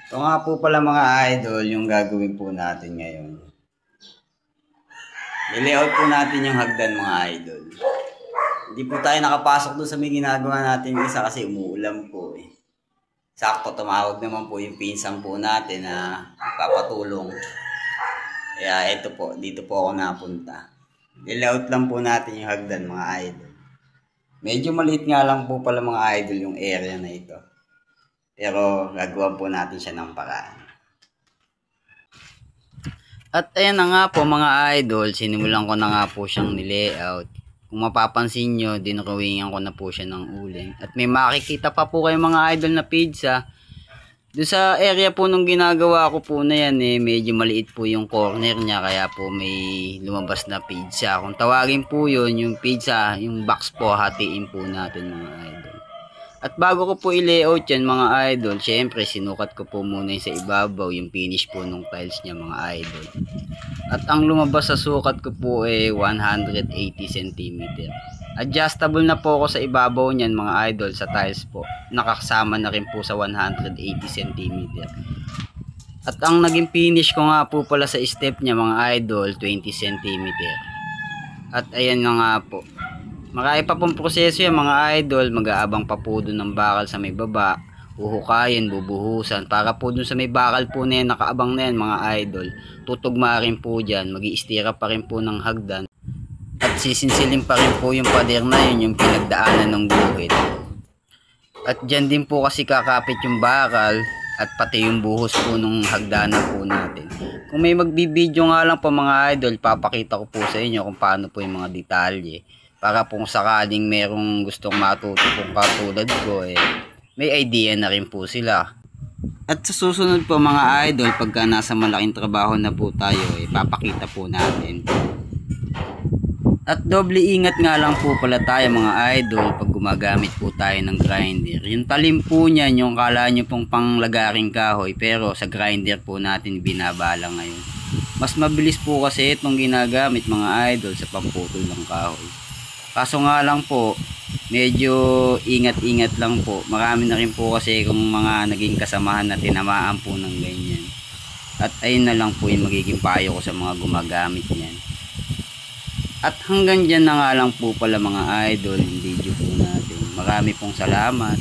Ito nga po pala mga idol yung gagawin po natin ngayon. I-layout po natin yung hagdan mga idol. Hindi po tayo nakapasok doon sa may ginagawa natin isa kasi umuulan po eh. Sakto tumawag naman po yung pinsan po natin na papatulong. Kaya ito po, dito po ako napunta. I-layout lang po natin yung hagdan mga idol. Medyo maliit nga lang po pala mga idol yung area na ito. Pero gagawa po natin siya ng paraan. At ayan na nga po mga idol, sinimulan ko na nga po siyang nilayout. Kung mapapansin nyo, dinrawingan ko na po siya ng uling. At may makikita pa po kayo mga idol na pizza. Doon sa area po nung ginagawa ko po na yan medyo maliit po yung corner niya. Kaya po may lumabas na pizza. Kung tawagin po yun, yung pizza, yung box po, hatiin po natin mga idol. At bago ko po i-layout yan mga idol, syempre sinukat ko po muna yung sa ibabaw, yung finish po nung tiles niya mga idol. At ang lumabas sa sukat ko po 180 cm. Adjustable na po ako sa ibabaw niyan mga idol sa tiles po. Nakakasama na rin po sa 180 cm. At ang naging finish ko nga po pala sa step niya mga idol, 20 cm. At ayan nga po. Marami pa pong proseso yan mga idol. Mag-aabang pa po dun ng bakal sa may baba. Uhukayin, bubuhusan. Para po dun sa may bakal po na yan, nakaabang na yan mga idol. Tutugma rin po dyan. Mag-iistira pa rin po ng hagdan. At sisinsilin pa rin po yung pader na yun, yung pinagdaanan ng guhit. At dyan din po kasi kakapit yung bakal. At pati yung buhos po nung hagdanan po natin. Kung may magbibideo nga lang po mga idol, papakita ko po sa inyo kung paano po yung mga detalye. Para kung sakaling merong gustong matuto kung katulad ko may idea na rin po sila. At sa susunod po mga idol, pagka nasa malaking trabaho na po tayo papakita po natin. At doble ingat nga lang po pala tayo mga idol pag gumagamit po tayo ng grinder. Yung talim po niyan, yung kala nyo pong panglagaring kahoy, pero sa grinder po natin binabala ngayon. Mas mabilis po kasi itong ginagamit mga idol sa pamputol ng kahoy. Kaso nga lang po, medyo ingat-ingat lang po. Marami na rin po kasi kung mga naging kasamahan na tinamaan po ng ganyan. At ayun na lang po yung magiging payo ko sa mga gumagamit niyan. At hanggang dyan na nga lang po pala mga idol yung video po natin. Marami pong salamat.